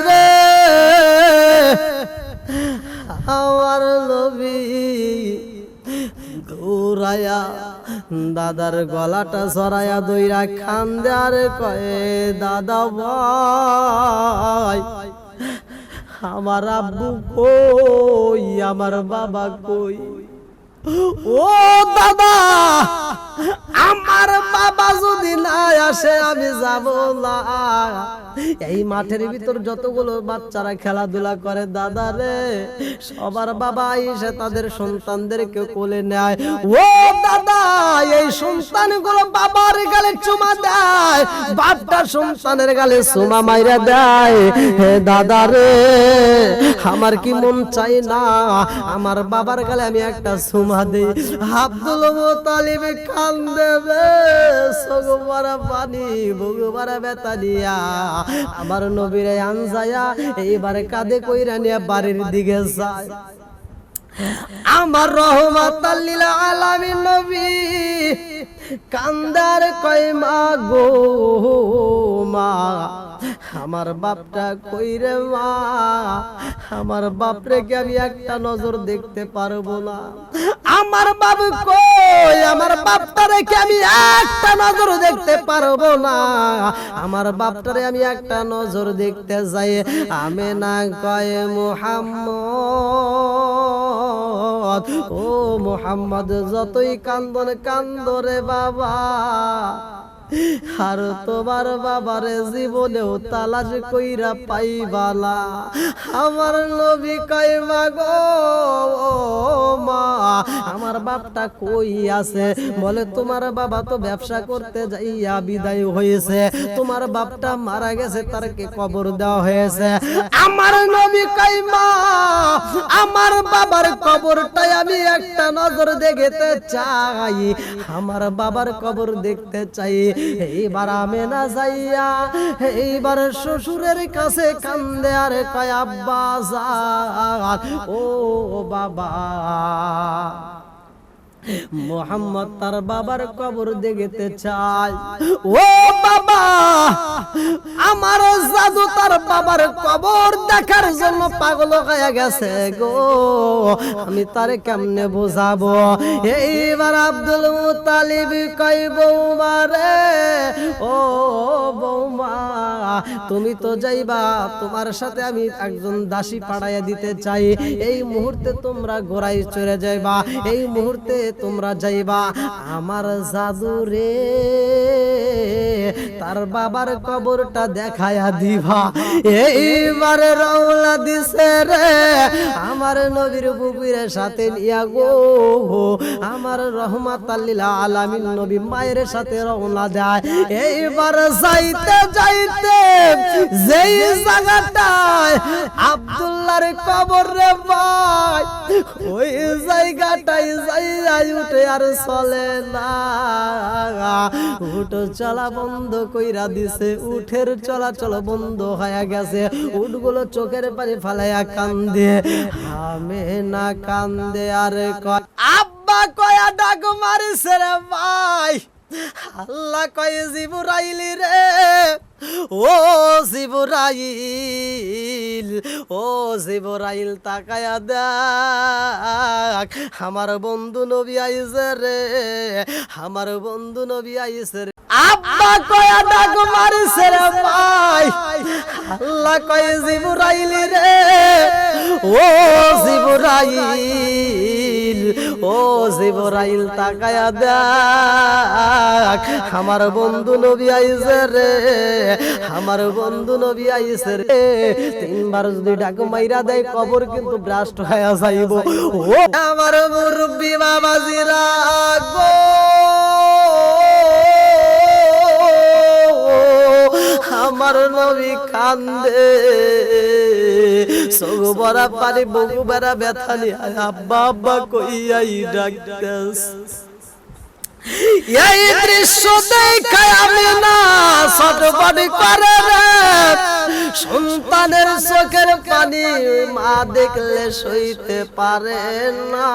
রে আমার নবী, দৌড়ায়া দাদার গলাটা সরাইয়া দইরা কান্দে আর কয়ে দাদা ভাই, আমার আব্বু কই, আমার বাবা কই? ও দাদা, আমার বাবা যদি না আসে আমি যাব না। এই মাঠের ভিতর যতগুলো বাচ্চারা খেলাধুলা করে দাদা রে, সবার বাবা এসে তাদের সন্তানদেরকে কোলে নেয়। ও দাদা, এই সন্তানগুলো বাবার গালে চুমা দেয়, বাপটা সন্তানের গালে চুমা মাইরা দেয়। হে দাদা রে, আমার কি মন চাই না আমার বাবার গালে আমি একটা চুমা দেই? আব্দুল মুত্তালিব কান্দে রে, চোখ ভরা পানি, বুক ভরা ব্যথা নিয়া আমার নবীরে আনজায়া এইবার কাঁধে কইরা নিয়ে বাড়ির দিকে যায়। আমার রহমাতাল লিল আলামিন নবী কান্দার কয় মা গো মা, আমার বাপটা কইরে মা, আমার বাপরে কি আমি একটা নজর দেখতে পারবো না? আমার বাপ কই, আমার বাপটারে কি আমি একটা নজর দেখতে পারবো না? আমার বাপটারে আমি একটা নজর দেখতে যাই। আমেনা কয় মুহাম্মদ, ও মুহাম্মদ যতই কান্দন কান্দরে বাবা, আর তোমার বাবারে জীবনেও তালাশ কইরা পাইবালা। আমার নবী কয় মা গো মা, আমার বাপটা কই আছে? বলে তোমার বাবা তো ব্যবসা করতে যাইয়া বিদায় হয়েছে, তোমার বাপটা মারা গেছে, তারকে কবর দেওয়া হয়েছে। আমার নবী কয় মা, আমার বাবার কবরটাই আমি একটা নজর দেখতে চাই, আমার বাবার কবর দেখতে চাই। এইবার আমেনা যাইয়া এইবার শ্বশুরের কাছে কান্দে আর কয় আব্বা জান, ও বাবা, মোহাম্মদ তার বাবার কবর দেখতে চায়। ও বাবা, আমার জাদু তার বাবার কবর দেখার জন্য পাগল হয়ে গেছে গো, আমি তারে কেমনে বোঝাবো? এইবার আব্দুল মুত্তালিব কই, বৌমা রে, ও বৌমা, তুমি তো যাইবা, তোমার সাথে আমি একজন দাসী পাঠাইয়া দিতে চাই। এই মুহূর্তে তোমরা ঘোড়ায় চড়ে যাইবা, এই মুহূর্তে তোমরা যাইবা, আমার জাদু রে তার বাবার কবরটা দেখায়া দিবা। এইবারে রওনা দিছে রে আমার নবীর বুবির সাথে নিয়া গো, আমার রহমাতাল লিল আলামিন নবী মায়ের সাথে রওনা দেয়। এইবার যাইতে যাইতে যেই জায়গাটায় আব্দুল্লাহর কবর রে ভাই, ওই জায়গাটায় যাই উঠে আর চলে না, উঠ চলা বন্ধ কইরা দিছে, উঠের চলাচল বন্ধ হয়ে গেছে। উঠগুলো চোখের পানি ফালাইয়া কান্দে, আমেনা কান্দে আর কয়, আব্বা কয়া ডাক মারিছে রে ভাই। আল্লাহ কয়, জিবরাইল রে, ও জিবরাইল, ও জিবরাইল, তাকায়া দেখ, আমার বন্ধু নবী আইছে রে, আমার বন্ধু নবী আইছে রে। আব্বা কয়া ডাক মারিছে রে ভাই। আল্লাহ কয়, জিবরাইল রে, ও জিবরাইল, ও জিবরাইল, তাকায়া দেখ, আমার বন্ধু নবী আইছে রে, আমার বন্ধু নবী আইছে রে। তিনবার যদি ডাক মাইরা দেয় কবর কিন্তু ব্রাস্ট হয়ে যাইব। ও আমার মুরব্বি বাবাজিরা গো, আমার নবী কান্দে, চোখ ভরা পানি, বুকু ভরা ব্যথা নিয়ে আব্বা আব্বা কইয়াই ডাকতেস। এই দৃশ্য দেখে আমিনা ছটফট করে রে, সন্তানের চোখের পানি মা দেখলে সইতে পারে না,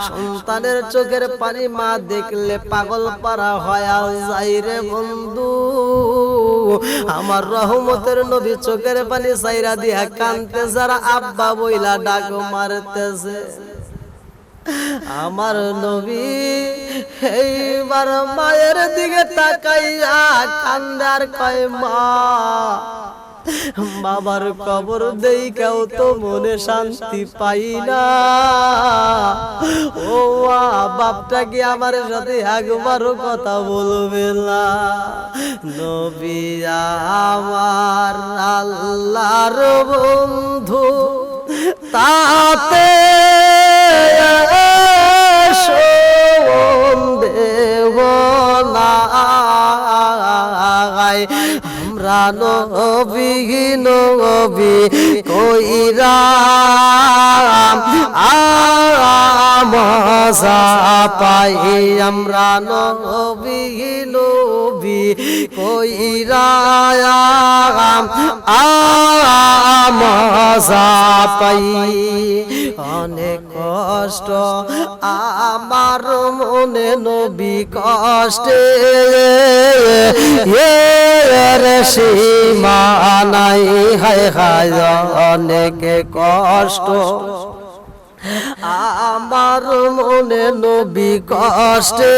সন্তানের চোখের পানি মা দেখলে পাগল পারা হয়ে যায় রে বন্ধু। আমার রহমতের নবী চোখের পানি চাইরা দিয়া কানতে, যারা আব্বা বইলা ডাক মারতেছে। আমার নবী এইবার মায়ের দিকে তাকাইয়া কান্দে আর কয়, মা, বাবার কবর দেইখাও তো মনে শান্তি পাই না। ও বাপটা কি আমার সাথে একবারও কথা বলবে না? নবী আমার আল্লাহর বন্ধু, তাতে আমরা নবী নবী কইরা মজা পাই, আমরা নবী নবী কইরা মজা পাই। অনেক কষ্ট আমার মনে নবী কষ্টে, সীমা নাই, হায় হায় অনেক কষ্ট আমার মনে নবী কষ্টে,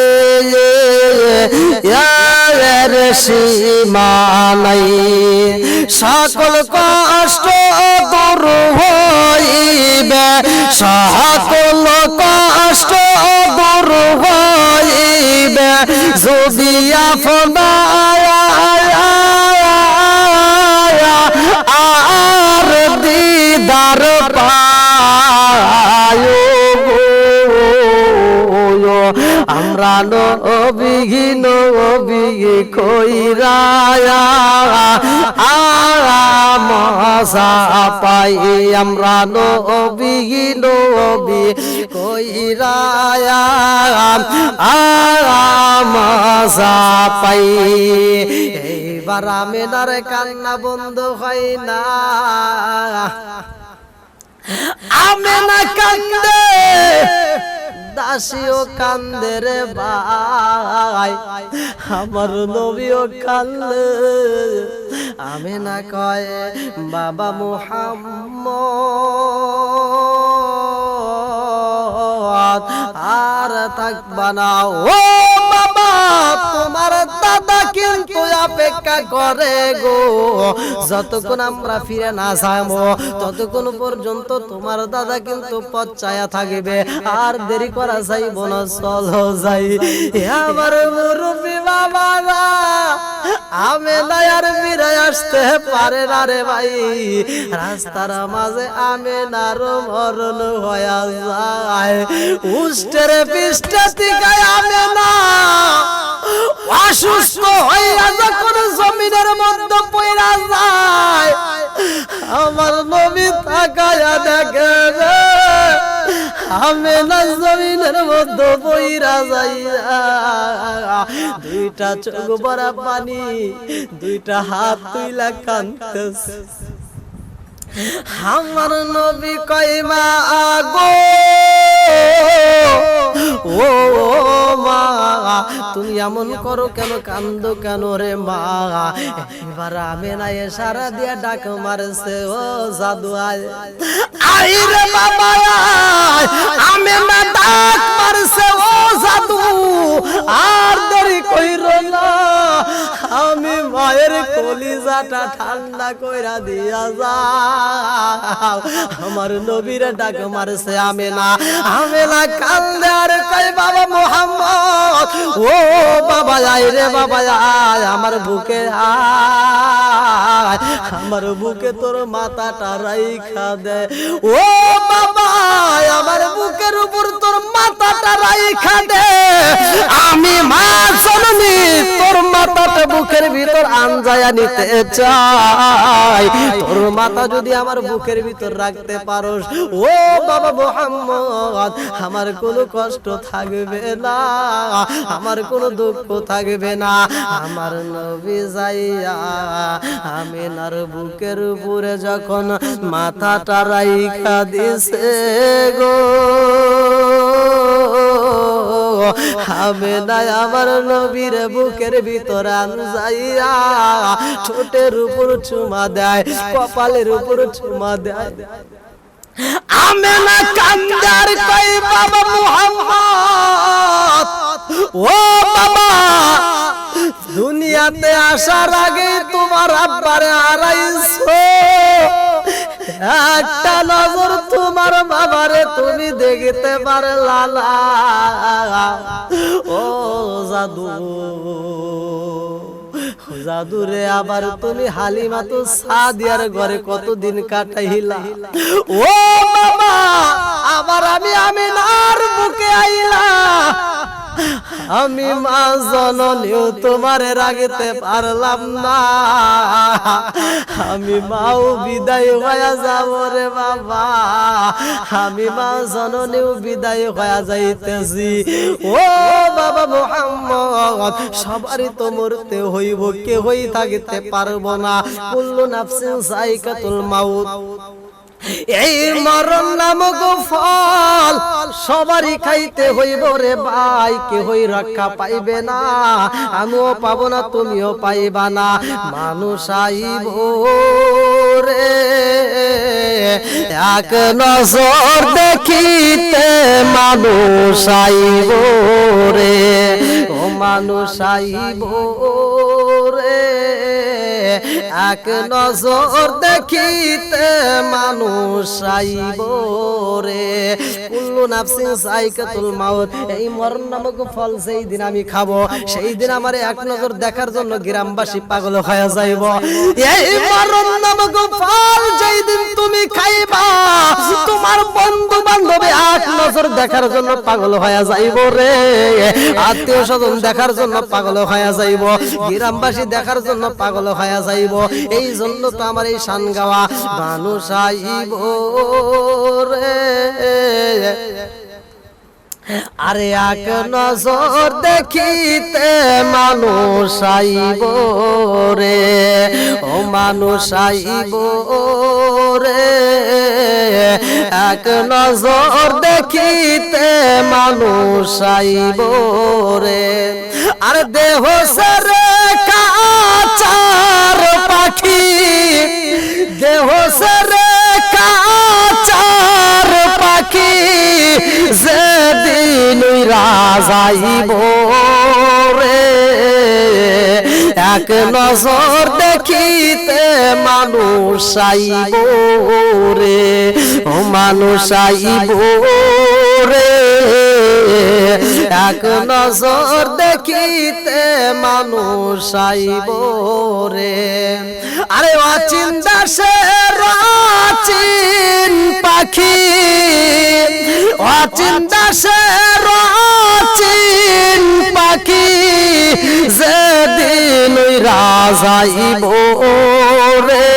সীমা নাই। সকল কষ্ট দূর হইবে, সকল কষ্ট দূর হইবে, যদি আপনার আর দিদার পায়। আমরা নবী নবী কইরা মজা পাই, আমরা নবী নবী কইরা মজা পাই। এইবার আমিনার কান্না বন্ধ হয় না, আমিনা কান্দে, দাসীও কান্দে রে ভাই, আমার নবীও কান্দে। আমিনা কয় বাবা মুহাম্মদ আর থাকবা না। ও বাবা, তোমার দাদা কিন্তু অপেক্ষা করে গো, যতক্ষণ আমরা ফিরে না যাবো ততক্ষণ পর্যন্ত তোমার দাদা কিন্তু পচ্চায়া থাকবে। আর দেরি করা যাইব না, চলো যাই। আমার মুরব্বি বাবারা আমেনা আর ফিরে আসতে পারে না রে ভাই, রাস্তার মাঝে আমেনার মরণ হয়ে যায়। উষ্টের পৃষ্ঠে থেকে আমেনা অসুস্থ হইয়া যখন জমিনের মধ্যে পড়া যায়, আমার নবী তাকায়া দেখে আমেনা জমিনের মধ্যে পড়া যাইয়া দুইটা চোখ ভরা পানি, দুইটা হাত তুইলা কাঁদতেছে। আমার নবী কয় মা গো, ও মা তুমি এমন করো কেন, কান্দো কেন রে মা? এবার আমেনা ইশারা দিয়া ডাক মারছে, ও জাদু আয় আই রে বাবা আয়। আমেনা ডাক মারছে, ও জাদু আর দেরি কইরো না, আমি মায়ের কলিজাটা ঠান্ডা কইরা দিয়া যাও। আমার নবীর ডাক মারছে আমেনা। আমেনা কান্দে আর কয় বাবা মুহাম্মদ, ও বাবা আয় রে বাবা আয়, আমার বুকে আয়, আমার বুকে তোর মাথাটা রাইখা দে। ও বাবা আমার বুকের উপর তোর মাথাটা রাইখা দে, আমি মা জননী তোর মাথাটা বুকের ভিতর আনজায়া নিতে চাই। তোর মাথা যদি আমার বুকের ভিতর রাখতে পারোস ও বাবা মুহাম্মদ, আমার কোনো কষ্ট থাকবে না, আমার কোনো দুঃখ থাকবে না। আমার নবী যাইয়া আমিনার বুকের উপরে যখন মাথাটা রাইখা দিছে গো, আমেনা আমার নবীর বুকের ভিতর আনজাইয়া ঠোঁটের উপর চুমা দেয়, কপালের উপর চুমা দেয়। আমেনা কান্দার কই বাবা মুহাম্মদ, ও বাবা দুনিয়াতে আসার আগে তোমার আব্বারে হারাইছো, একটা নজর তোমার বাবারে তুমি দেখতে পারলা না। ও জাদু জাদুরে আবার তুমি হালিমা তো সাদিয়ার ঘরে কতদিন কাটাইলা। ও বাবা আবার আমি আমিনার বুকে আইলা, আমি মা জননীও তোমার রাখতে পারলাম না, আমি মাও বিদায় হয়ে যাব রে বাবা, আমি মা জননীও বিদায় হয়ে যাইতেছি। ও বাবা মুহাম্মদ সবারই তো মরতে হইব, কেউই থাকতে পারবো না। কুল্লু নাফসিন যায়কাতুল মাউত, এই মরণ নামক ফল সবারই খাইতে হইব রে ভাই, কেউই রক্ষা পাইবে না, আমিও পাবো না তুমিও পাইবা না। মানুষ আইব রে এক নজর দেখিতে, মানুষ আইব রে, ও মানুষ আইব রে এক নজর দেখিতে, মানুষ আইব রে। কুল্লু নাফসিন যায়কাতুল মাউত, এই মরণ নামক ফল যেই দিন আমি খাবো সেই দিন আমার এক নজর দেখার জন্য গ্রামবাসী পাগল হয়ে যাইব। এই মরণ নামক ফল যেই দিন তুমি খাইবা তোমার বন্ধু বান্ধব এক নজর দেখার জন্য পাগল হয়ে যাইব রে, আত্মীয় স্বজন দেখার জন্য পাগল হয়ে যাইব, গ্রামবাসী দেখার জন্য পাগল হয়ে যাইব। এই জন্য তো আমার এই শান গাওয়া, মানুষ আইব রে আরে এক নজর দেখিতে, মানুষ আইব রে, ও মানুষ আইব রে এক নজর দেখিতে মানুষ আইব রে আরে দেহ সরে কাচার পাখি দেহ সরে কাচার পাখি যেদিন রাজাইব রে এক নজর দেখিতে মানুষ আইব রে ও মানুষ আইব রে এক নজর দেখিতে মানুষ আইব রে আরে অচিন দাসের অচিন পাখি অচিন দাসের অচিন পাখি যেদিন রাজাইব রে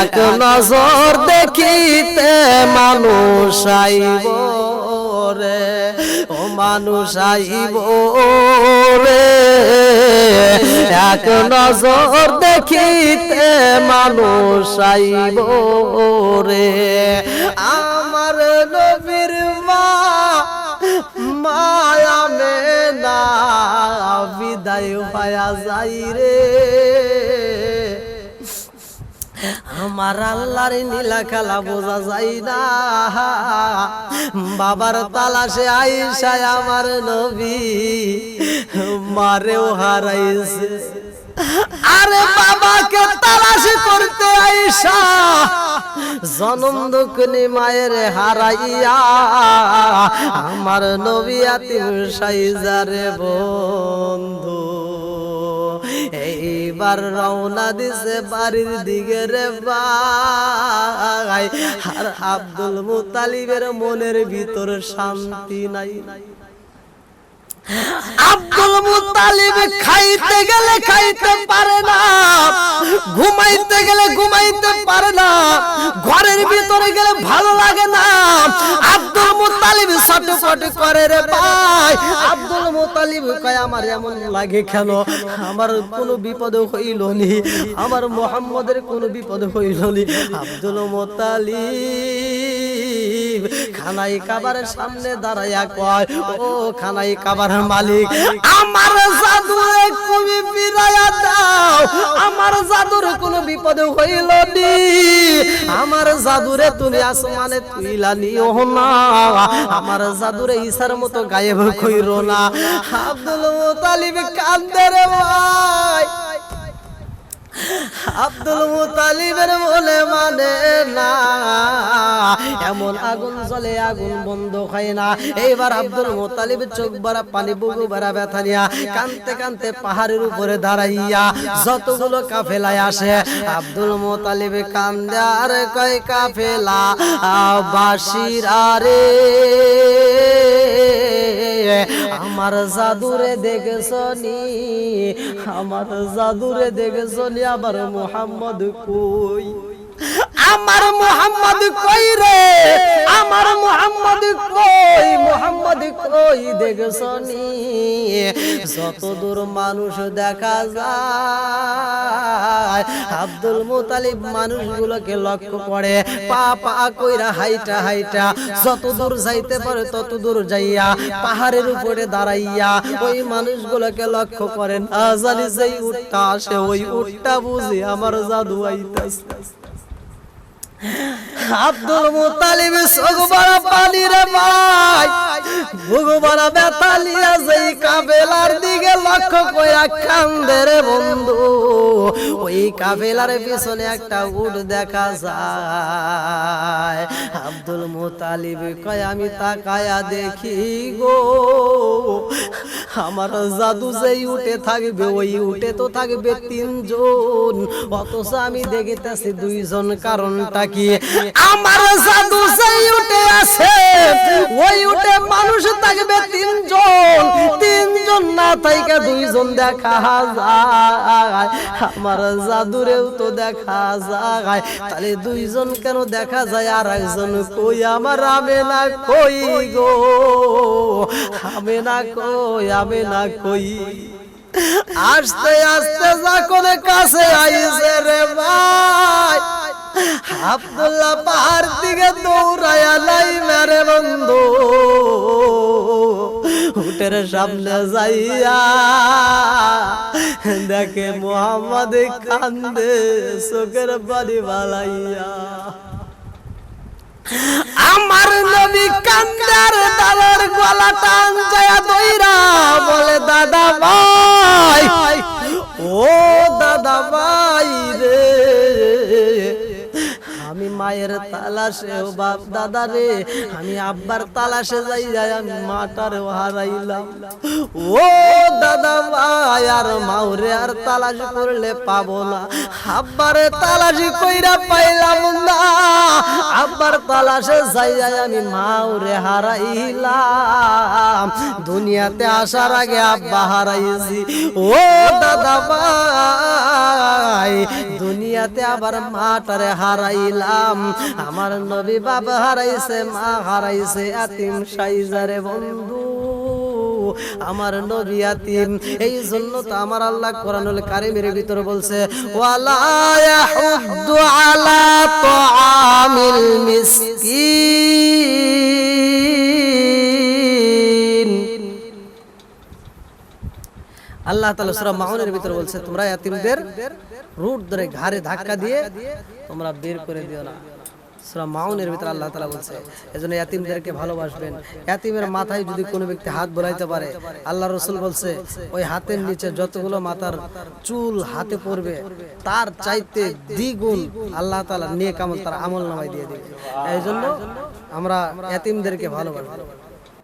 এক নজর দেখিতে মানুষ আইব রে ও মানুষ আইব রে এক নজর দেখিতে মানুষ আইব রে আমার নবীর মা মায়া মেনা বিদায় পায়া যাই রে আমার আল্লাহর নীলা খেলা বোঝা যায় না বাবার তালাশে আইসা আমার নবী মারেও হারাইছে আরে বাবাকে তালাশি করতে আইসা জনম দুঃখনি মায়ের হারাইয়া আমার নবী আতিম সাইজারে বন্ধু এইবার রওনা দিছে বাড়ির দিকে রে ভাই আর আব্দুল মুত্তালিবের মনের ভিতর শান্তি নাই আব্দুল মুত্তালিব খাইতে গেলে খাইতে পারে না ঘুমাইতে গেলে ঘুমাইতে পারে না ঘরের ভিতরে গেলে ভালো লাগে না আব্দুল মুত্তালিব ছটফট করে রে ভাই আব্দুল মুত্তালিব কয় আমার এমন লাগে কেন আমার কোনো বিপদ হইল নি আমার মুহাম্মদের কোনো বিপদ হইল নি আব্দুল মুত্তালিব খানাই কাবারের সামনে দাঁড়ায়া কয় ও খানাই কাবার মালিক আমার জাদুরে তুমি ফিরাইয়া দাও আমার জাদুর কোনো বিপদ হইল নি আমার জাদুরে তুমি আসমানে তুইলা নিও না আমার জাদুরে ঈশার মতো গায়েব কইরো না আব্দুল মুত্তালিব কান্দে রে ভাই আব্দুল মুত্তালিবের বলে মানে না এমন আগুন জ্বলে আগুন বন্ধ হয় না এইবার আব্দুল মুত্তালিব চোখ ভরা পানি বুকু ভরা ব্যথা নিয়া কাঁদতে কাঁদতে পাহাড়ের উপরে দাঁড়াইয়া যতগুলো কাফেলায় আসে আব্দুল মুত্তালিব কান্দে আর কয় কাফেলা বাসিরা রে আমার জাদুরে দেখছনি আমার জাদুরে দেখছনি আবার মুহাম্মদ কই আমার মুহাম্মদ কই রে আমার মুহাম্মদ কই দেখছনি যতদূর মানুষ দেখা যায় আব্দুল মুত্তালিব মানুষগুলোকে লক্ষ্য করে পা পা কইরা হাইটা হাইটা যতদূর যাইতে পারে ততদূর যাইয়া পাহাড়ের উপরে দাঁড়াইয়া ওই মানুষগুলোকে লক্ষ্য করে না জানি যেই উটটা আসে ওই উটটা বুঝি আমার জাদু আইতাছে আব্দুল মুত্তালিব সগবারা পানি রে ভাই ভগবানা ব্যথা লিয়া যেই কাফেলার দিকে লক্ষ্য কইরা কান্দে রে বন্ধু ওই কাফেলার পিছনে একটা উট দেখা যায় আব্দুল মুত্তালিব কয় আমি তাকায়া দেখি গো আমার জাদু যেই উটে থাকবে ওই উটে তো থাকবে তিনজন অথচ আমি দেখিতেছি দুইজন কারণটা কি আমার জাদু যেই উটে আছে ওই উটে মানুষ থাকবে তিনজন না থাইকা দুইজন দেখা যায় আমার জাদুরেও তো দেখা যায় তাহলে দুইজন কেন দেখা যায় আর একজন কই আমার আমেনা কই গো আমেনা কই আস্তে আস্তে যখন করে কাছে আইছে রে ভাই, আব্দুল্লাহ পাহাড় দিকে দৌড়ায়া নাই মেরে বন্ধু, উটের সামনে যাইয়া দেখে মুহাম্মদ কান্দে চোখের পানি বালাইয়া। আমার নবী কান্দার দাদার গলা টান যায় দইরা বলে দাদা ভাই, ও দাদা ভাই রে, আমি মায়ের তালাশে, ও বাপ দাদা রে, আমি আব্বার তালাশে যাই যাই আমি মাটারে হারাইলাম। ও দাদা ভাই, আর মাওরে আর তালাশ করলে পাবো না, আব্বারে তালাশি কইরা পাইলাম না, আব্বার তালাশে যাই যাই আমি মাওরে হারাইলাম, দুনিয়াতে আসার আগে আব্বা হারাইছি। ও দাদা ভাই, দুনিয়াতে আবার মাটারে হারাইলাম, আমার নবী বাবা হারাইছে, মা হারাইছে, এতিম সাইজারে বন্ধু, আমার নবী এতিম। এই জন্য তো আমার আল্লাহ কোরআনুল কারীমের ভিতরে বলছে ওয়ালা ইয়াহুদ্দু আলা তাআমিল মিসকিন। আল্লাহ তাআলা সূরা মাউনের ভিতরে বলছে তোমরা এতিমদের রুট ধরে ঘাড়ে ধাক্কা দিয়ে তোমরা বের করে দিও না। সূরা মাউনের ভিতরে আল্লাহ তাআলা বলছে এজন্য এতিমদেরকে ভালোবাসবেন। এতিমের মাথায় যদি কোনো ব্যক্তি হাত বোলাইতে পারে, আল্লাহ রাসূল বলছে ওই হাতের নিচে যতগুলো মাথার চুল হাতে পড়বে তার চাইতে দ্বিগুণ আল্লাহ তাআলা নেক আমল তার আমলনামায় দিয়ে দিবে। এইজন্য আমরা এতিমদেরকে ভালোবাসবো।